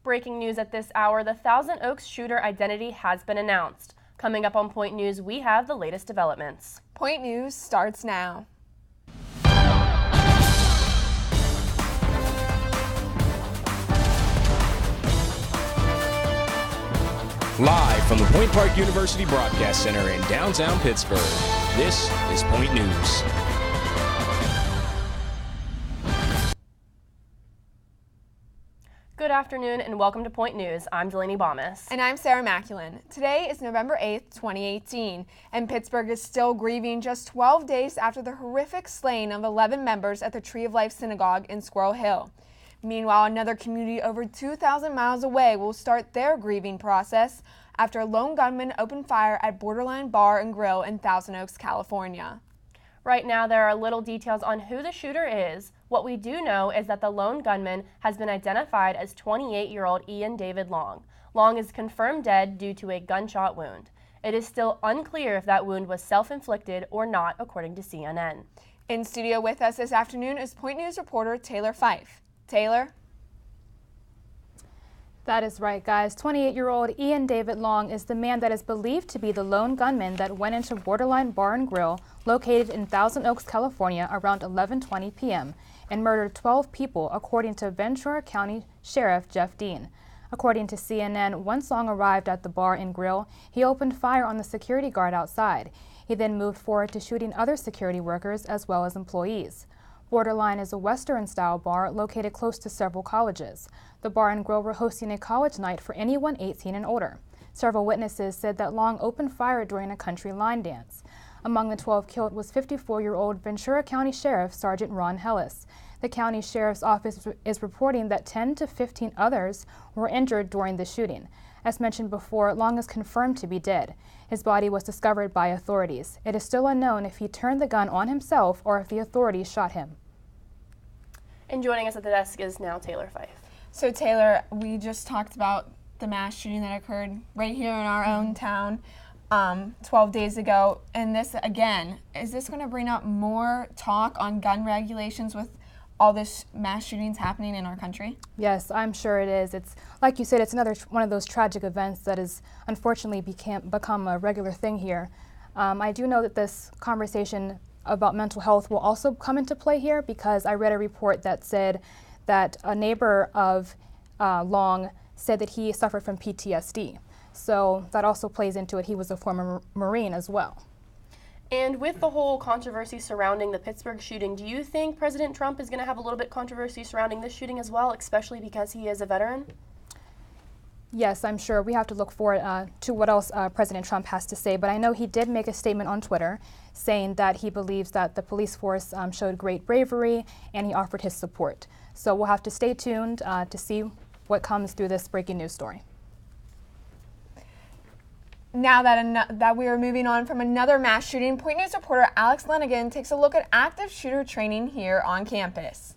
Breaking news at this hour, the Thousand Oaks shooter identity has been announced. Coming up on Point News, we have the latest developments. Point News starts now. Live from the Point Park University Broadcast Center in downtown Pittsburgh, this is Point News. Good afternoon and welcome to Point News. I'm Delaney Bomas. And I'm Sarah Maculin. Today is November 8th, 2018, and Pittsburgh is still grieving just 12 days after the horrific slaying of 11 members at the Tree of Life Synagogue in Squirrel Hill. Meanwhile, another community over 2,000 miles away will start their grieving process after a lone gunman opened fire at Borderline Bar and Grill in Thousand Oaks, California. Right now, there are little details on who the shooter is. What we do know is that the lone gunman has been identified as 28-year-old Ian David Long. Long is confirmed dead due to a gunshot wound. It is still unclear if that wound was self-inflicted or not, according to CNN. In studio with us this afternoon is Point News reporter Taylor Fife. Taylor? That is right, guys. 28-year-old Ian David Long is the man that is believed to be the lone gunman that went into Borderline Bar and Grill, located in Thousand Oaks, California, around 11:20 p.m. and murdered 12 people, according to Ventura County Sheriff Jeff Dean. According to CNN, once Long arrived at the bar and grill, he opened fire on the security guard outside. He then moved forward to shooting other security workers as well as employees. Borderline is a Western-style bar located close to several colleges. The bar and grill were hosting a college night for anyone 18 and older. Several witnesses said that Long opened fire during a country line dance. Among the 12 killed was 54-year-old Ventura County Sheriff Sergeant Ron Hellis. The county sheriff's office is reporting that 10 to 15 others were injured during the shooting. As mentioned before, Long is confirmed to be dead. His body was discovered by authorities. It is still unknown if he turned the gun on himself or if the authorities shot him. And joining us at the desk is now Taylor Fife. So Taylor, we just talked about the mass shooting that occurred right here in our own town 12 days ago. And this, again, is this going to bring up more talk on gun regulations with all this mass shootings happening in our country? Yes, I'm sure it is. It's like you said, it's another one of those tragic events that has unfortunately become a regular thing here. I do know that this conversation about mental health will also come into play here, because I read a report that said that a neighbor of Long said that he suffered from PTSD. So that also plays into it. He was a former Marine as well. And with the whole controversy surrounding the Pittsburgh shooting, do you think President Trump is going to have a little bit controversy surrounding this shooting as well, especially because he is a veteran? Yes, I'm sure. We have to look forward to what else President Trump has to say. But I know he did make a statement on Twitter saying that he believes that the police force showed great bravery, and he offered his support. So we'll have to stay tuned to see what comes through this breaking news story. Now that we are moving on from another mass shooting, Point News reporter Alex Lenigan takes a look at active shooter training here on campus.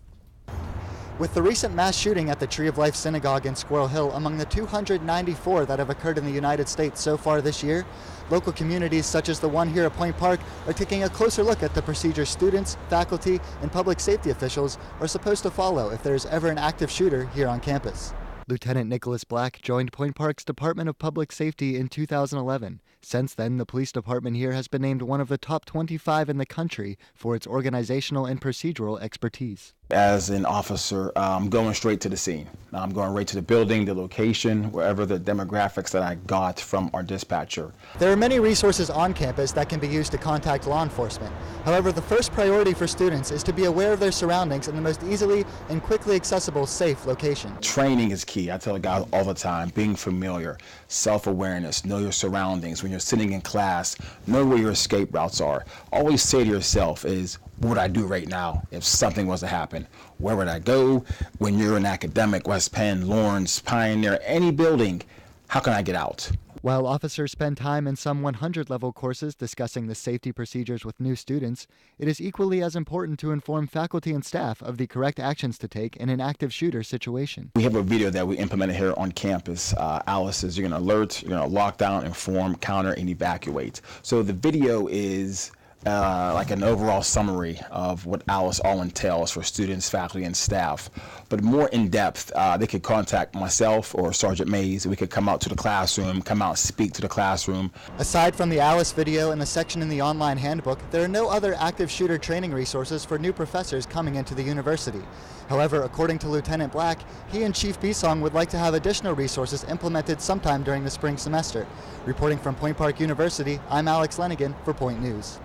With the recent mass shooting at the Tree of Life Synagogue in Squirrel Hill among the 294 that have occurred in the United States so far this year, local communities such as the one here at Point Park are taking a closer look at the procedures students, faculty, and public safety officials are supposed to follow if there is ever an active shooter here on campus. Lieutenant Nicholas Black joined Point Park's Department of Public Safety in 2011. Since then, the police department here has been named one of the top 25 in the country for its organizational and procedural expertise. As an officer, I'm going straight to the scene. I'm going right to the building, the location, wherever the demographics that I got from our dispatcher. There are many resources on campus that can be used to contact law enforcement. However, the first priority for students is to be aware of their surroundings in the most easily and quickly accessible, safe location. Training is key. I tell the guys all the time, being familiar, self-awareness, know your surroundings. When you're sitting in class, know where your escape routes are. Always say to yourself is, what would I do right now if something was to happen? Where would I go? When you're an academic, West Penn, Lawrence, Pioneer, any building, how can I get out? While officers spend time in some 100-level courses discussing the safety procedures with new students, it is equally as important to inform faculty and staff of the correct actions to take in an active shooter situation. We have a video that we implemented here on campus. Alice says you're going to alert, you're going to lock down, inform, counter, and evacuate. So the video is like an overall summary of what ALICE all entails for students, faculty, and staff. But more in depth, they could contact myself or Sergeant Mays. We could come out to the classroom, come out and speak to the classroom. Aside from the ALICE video and the section in the online handbook, there are no other active shooter training resources for new professors coming into the university. However, according to Lieutenant Black, he and Chief Bisong would like to have additional resources implemented sometime during the spring semester. Reporting from Point Park University, I'm Alex Lenigan for Point News.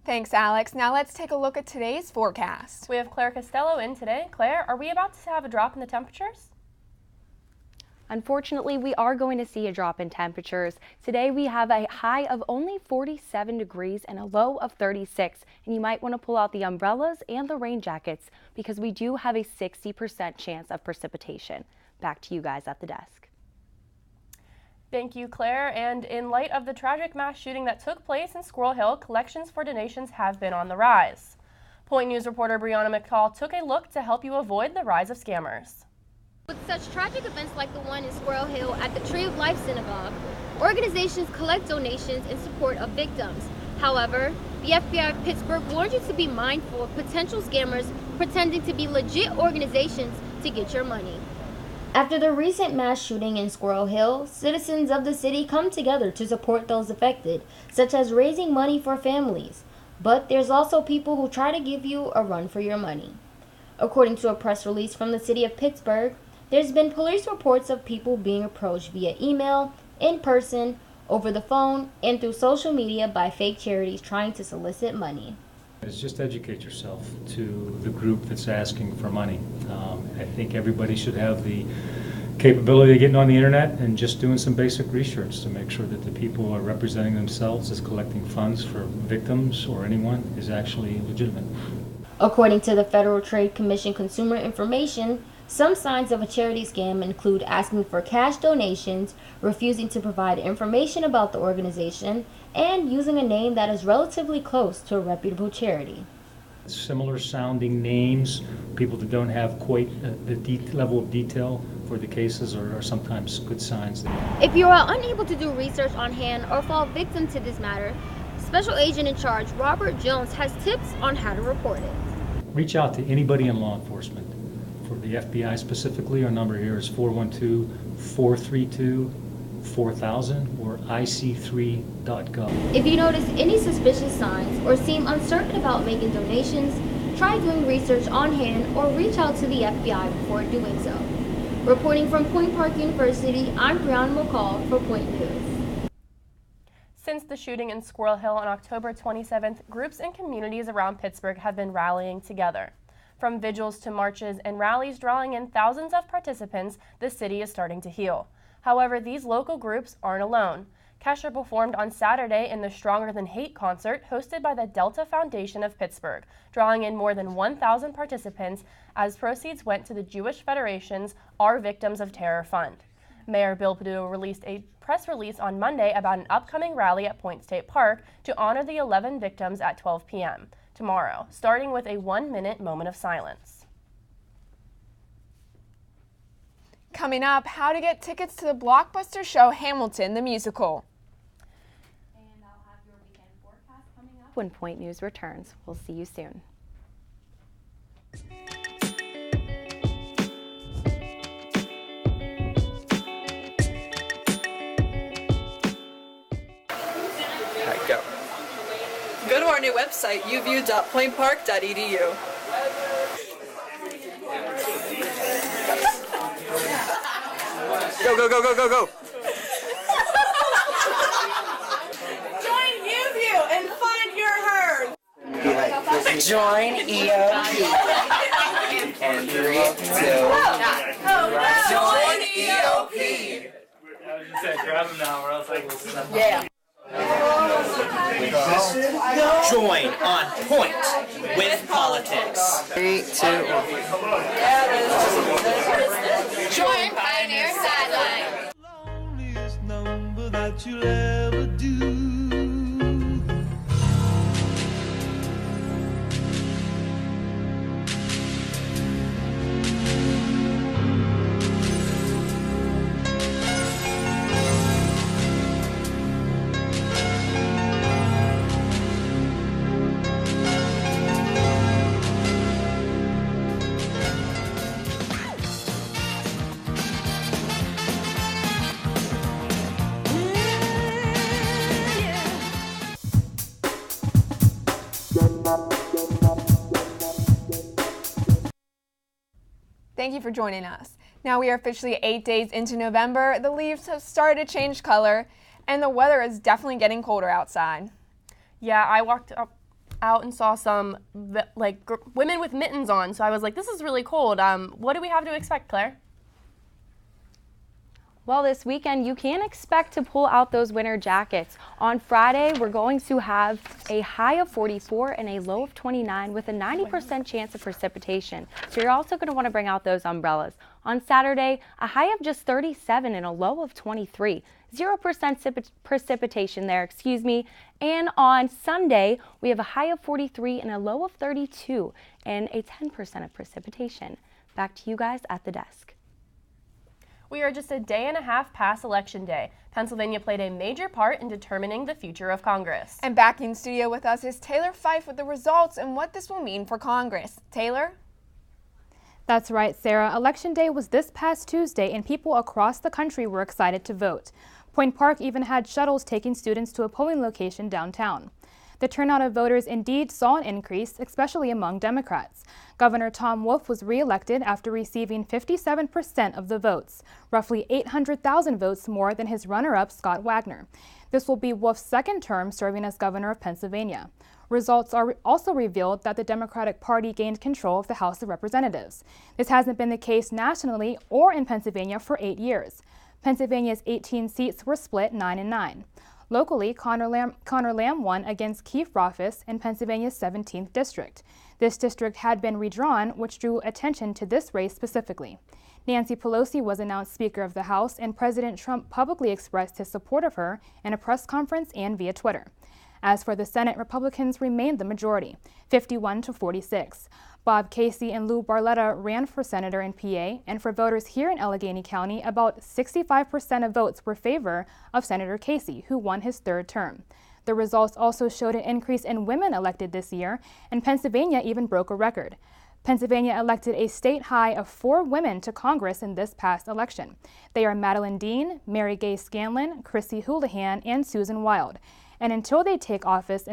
Thanks, Alex. Now let's take a look at today's forecast. We have Claire Costello in today. Claire, are we about to have a drop in the temperatures? Unfortunately, we are going to see a drop in temperatures. Today we have a high of only 47 degrees and a low of 36. And you might want to pull out the umbrellas and the rain jackets because we do have a 60% chance of precipitation. Back to you guys at the desk. Thank you, Claire. And in light of the tragic mass shooting that took place in Squirrel Hill, collections for donations have been on the rise. Point News reporter Brianna McCall took a look to help you avoid the rise of scammers. With such tragic events like the one in Squirrel Hill at the Tree of Life Synagogue, organizations collect donations in support of victims. However, the FBI of Pittsburgh warns you to be mindful of potential scammers pretending to be legit organizations to get your money. After the recent mass shooting in Squirrel Hill, citizens of the city come together to support those affected, such as raising money for families. But there's also people who try to give you a run for your money. According to a press release from the city of Pittsburgh, there's been police reports of people being approached via email, in person, over the phone, and through social media by fake charities trying to solicit money. Is just educate yourself to the group that's asking for money. I think everybody should have the capability of getting on the internet and just doing some basic research to make sure that the people are representing themselves as collecting funds for victims or anyone is actually legitimate. According to the Federal Trade Commission Consumer Information, some signs of a charity scam include asking for cash donations, refusing to provide information about the organization, and using a name that is relatively close to a reputable charity. Similar sounding names, people that don't have quite the level of detail for the cases are sometimes good signs. If you are unable to do research on hand or fall victim to this matter, Special Agent in Charge Robert Jones has tips on how to report it. Reach out to anybody in law enforcement. For the FBI specifically, our number here is 412-432-4000 or ic3.gov. If you notice any suspicious signs or seem uncertain about making donations, try doing research on hand or reach out to the FBI before doing so. Reporting from Point Park University, I'm Brianna McCall for Point News. Since the shooting in Squirrel Hill on October 27th, groups and communities around Pittsburgh have been rallying together. From vigils to marches and rallies drawing in thousands of participants, the city is starting to heal. However, these local groups aren't alone. Kesha performed on Saturday in the Stronger Than Hate concert hosted by the Delta Foundation of Pittsburgh, drawing in more than 1,000 participants as proceeds went to the Jewish Federation's Our Victims of Terror Fund. Mayor Bill Perdue released a press release on Monday about an upcoming rally at Point State Park to honor the 11 victims at 12 p.m. tomorrow, starting with a 1-minute moment of silence. Coming up, how to get tickets to the blockbuster show Hamilton the Musical. And I'll have your weekend forecast coming up when Point News returns. We'll see you soon. Go to our new website, uview.pointpark.edu. Go, go, go, go, go, go! Join UView and find your herd. Join EOP. And 3, 2, join EOP. I was just saying, grab them now, or else I will snap them. Yeah. Join on point with politics. 3, 2, 1. Join Pioneer Sideline. Loneliest number that you'll ever do. Thank you for joining us. Now we are officially 8 days into November. The leaves have started to change color, and the weather is definitely getting colder outside. Yeah, I walked out and saw some women with mittens on, so I was like, this is really cold. What do we have to expect, Claire? Well, this weekend you can expect to pull out those winter jackets. On Friday, we're going to have a high of 44 and a low of 29 with a 90% chance of precipitation. So you're also going to want to bring out those umbrellas. On Saturday, a high of just 37 and a low of 23. 0% precipitation there, And on Sunday, we have a high of 43 and a low of 32 and a 10% of precipitation. Back to you guys at the desk. We are just a day and a half past Election Day. Pennsylvania played a major part in determining the future of Congress. And back in studio with us is Taylor Fife with the results and what this will mean for Congress. Taylor? That's right, Sarah. Election Day was this past Tuesday, and people across the country were excited to vote. Point Park even had shuttles taking students to a polling location downtown. The turnout of voters indeed saw an increase, especially among Democrats. Governor Tom Wolf was re-elected after receiving 57% of the votes, roughly 800,000 votes more than his runner-up Scott Wagner. This will be Wolf's second term serving as governor of Pennsylvania. Results also revealed that the Democratic Party gained control of the House of Representatives. This hasn't been the case nationally or in Pennsylvania for 8 years. Pennsylvania's 18 seats were split 9-9. Locally, Connor Lamb won against Keith Rothfuss in Pennsylvania's 17th district. This district had been redrawn, which drew attention to this race specifically. Nancy Pelosi was announced Speaker of the House, and President Trump publicly expressed his support of her in a press conference and via Twitter. As for the Senate, Republicans remained the majority, 51-46. Bob Casey and Lou Barletta ran for senator in PA, and for voters here in Allegheny County, about 65% of votes were in favor of Senator Casey, who won his third term. The results also showed an increase in women elected this year, and Pennsylvania even broke a record. Pennsylvania elected a state high of 4 women to Congress in this past election. They are Madeline Dean, Mary Gay Scanlon, Chrissy Houlihan, and Susan Wild. And until they take office,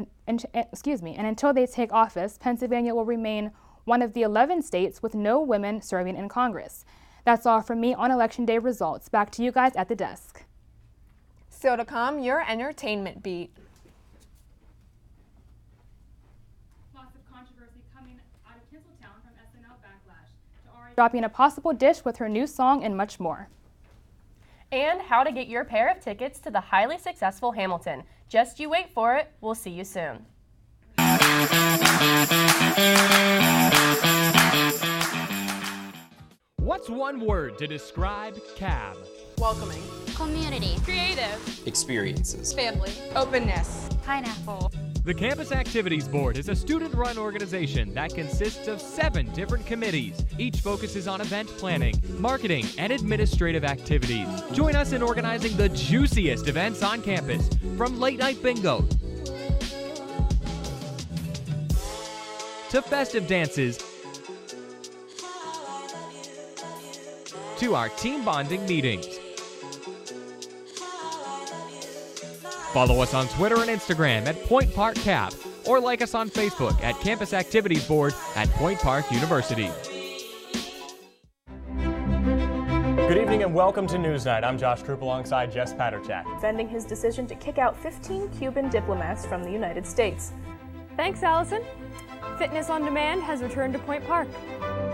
Pennsylvania will remain one of the 11 states with no women serving in Congress. That's all from me on Election Day results. Back to you guys at the desk. Still to come, your entertainment beat. Lots of controversy coming out of Tinseltown from SNL backlash to Ari dropping a possible dish with her new song and much more. And how to get your pair of tickets to the highly successful Hamilton. Just you wait for it. We'll see you soon. What's one word to describe CAB? Welcoming. Community. Creative. Experiences. Family. Openness. Pineapple. The Campus Activities Board is a student-run organization that consists of 7 different committees. Each focuses on event planning, marketing, and administrative activities. Join us in organizing the juiciest events on campus, from late-night bingo to festive dances to our team bonding meetings. Follow us on Twitter and Instagram at Point Park Cap, or like us on Facebook at Campus Activities Board at Point Park University. Good evening and welcome to Newsnight. I'm Josh Troop alongside Jess Paterchak. Defending his decision to kick out 15 Cuban diplomats from the United States. Thanks, Allison. Fitness on Demand has returned to Point Park.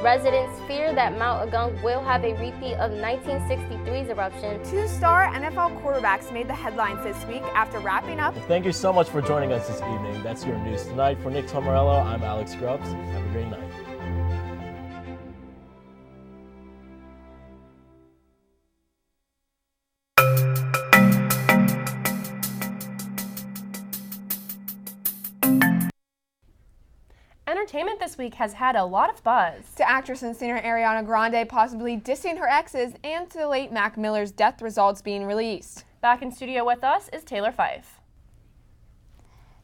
Residents fear that Mount Agung will have a repeat of 1963's eruption. 2-star NFL quarterbacks made the headlines this week after wrapping up. Thank you so much for joining us this evening. That's your news tonight. For Nick Tomarello, I'm Alex Grubbs. Have a great night. Entertainment this week has had a lot of buzz. To actress and singer Ariana Grande possibly dissing her exes, and to the late Mac Miller's death results being released. Back in studio with us is Taylor Fife.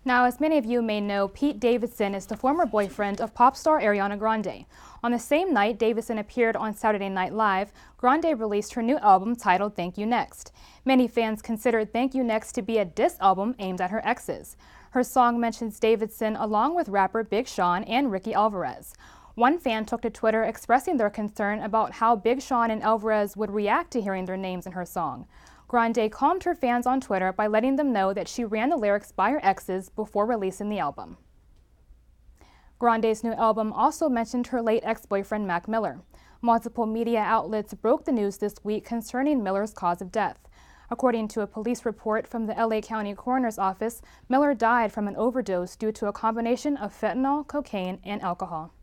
Now, as many of you may know, Pete Davidson is the former boyfriend of pop star Ariana Grande. On the same night Davidson appeared on Saturday Night Live, Grande released her new album titled Thank You Next. Many fans considered Thank You Next to be a diss album aimed at her exes. Her song mentions Davidson along with rapper Big Sean and Ricky Alvarez. One fan took to Twitter expressing their concern about how Big Sean and Alvarez would react to hearing their names in her song. Grande calmed her fans on Twitter by letting them know that she ran the lyrics by her exes before releasing the album. Grande's new album also mentioned her late ex-boyfriend Mac Miller. Multiple media outlets broke the news this week concerning Miller's cause of death. According to a police report from the LA County Coroner's Office, Miller died from an overdose due to a combination of fentanyl, cocaine, and alcohol.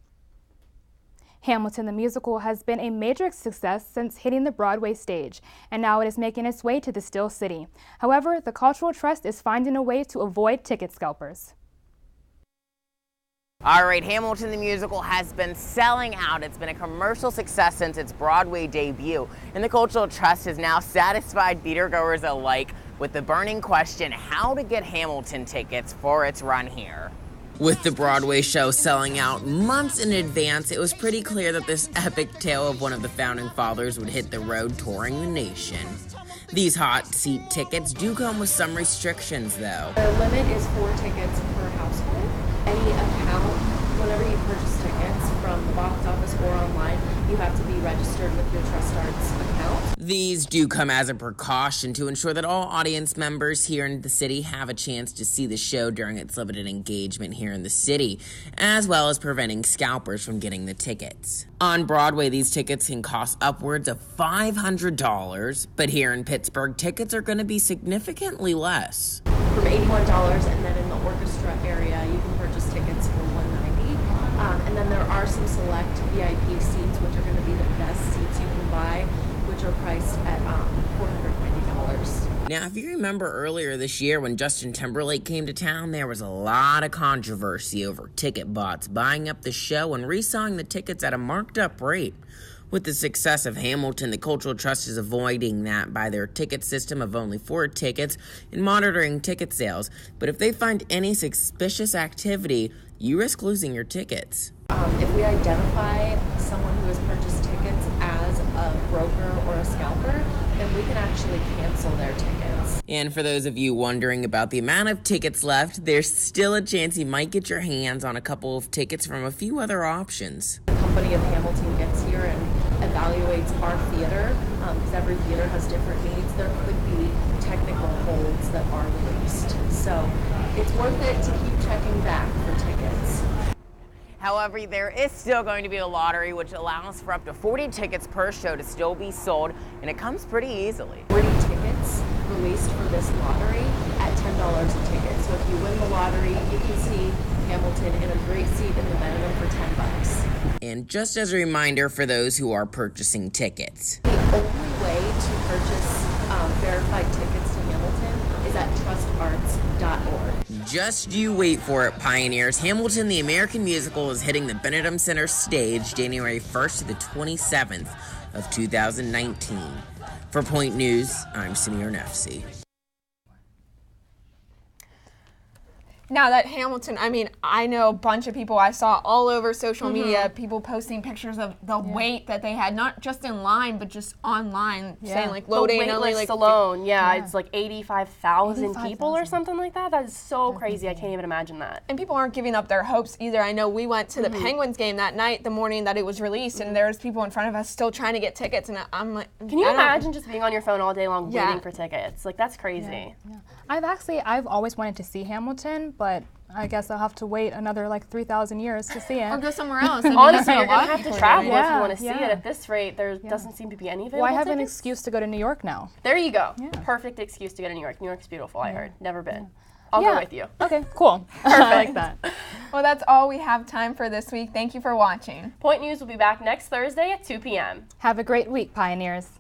Hamilton the musical has been a major success since hitting the Broadway stage, and now it is making its way to the Still City. However, the Cultural Trust is finding a way to avoid ticket scalpers. All right, Hamilton the musical has been selling out. It's been a commercial success since its Broadway debut, and the Cultural Trust has now satisfied theatergoers alike with the burning question, how to get Hamilton tickets for its run here. With the Broadway show selling out months in advance, it was pretty clear that this epic tale of one of the founding fathers would hit the road touring the nation. These hot seat tickets do come with some restrictions, though. The limit is 4 tickets per household. Any account, whenever you purchase tickets from the box office or online, you have to be registered with your Trust Arts account. These do come as a precaution to ensure that all audience members here in the city have a chance to see the show during its limited engagement here in the city, as well as preventing scalpers from getting the tickets. On Broadway, these tickets can cost upwards of $500, but here in Pittsburgh, tickets are going to be significantly less. From $81, and then in the orchestra area, you can purchase tickets for $190. And then there are some select VIP seats, which are going to be the best seats you can buy, which are priced at $490. Now, if you remember earlier this year when Justin Timberlake came to town, there was a lot of controversy over ticket bots buying up the show and reselling the tickets at a marked up rate. With the success of Hamilton, the Cultural Trust is avoiding that by their ticket system of only 4 tickets and monitoring ticket sales. But if they find any suspicious activity, you risk losing your tickets. If we identify someone who has purchased tickets as a broker or a scalper, then we can actually cancel their tickets. And for those of you wondering about the amount of tickets left, there's still a chance you might get your hands on a couple of tickets from a few other options. The company of Hamilton gets here and evaluates our theater, because every theater has different needs. There could be technical holds that are released. So it's worth it to keep checking back for tickets. However, there is still going to be a lottery which allows for up to 40 tickets per show to still be sold, and it comes pretty easily. 40 tickets released for this lottery at $10 a ticket. So if you win the lottery, you can see Hamilton in a great seat in the Benedum for $10. And just as a reminder for those who are purchasing tickets, the only way to purchase verified tickets to Hamilton is at trustarts.org. just you wait for it, pioneers. Hamilton the American Musical is hitting the Benedum Center stage January 1st to the 27th of 2019. For Point News, I'm Samir Nefsi. Now that Hamilton, I mean, I know a bunch of people I saw all over social media, people posting pictures of the wait that they had, not just in line, but just online, saying like loading the wait list alone, it's like 85,000 people or something like that. That is so crazy. I can't even imagine that. And people aren't giving up their hopes either. I know we went to the Penguins game that night, the morning that it was released, and there's people in front of us still trying to get tickets, and I'm like, can you imagine just being on your phone all day long waiting for tickets? Like, that's crazy. I've always wanted to see Hamilton, but I guess I'll have to wait another like 3,000 years to see it. Or go somewhere else. I mean, honestly, you're going to have to travel if you want to see Yeah. it. At this rate, there doesn't seem to be any available Well, I have an tickets. excuse to go to New York now. There you go. Yeah. Perfect excuse to go to New York. New York's beautiful, I heard. Never been. I'll go with you. Okay, cool. I like that. Well, that's all we have time for this week. Thank you for watching. Point News will be back next Thursday at 2 p.m. Have a great week, pioneers.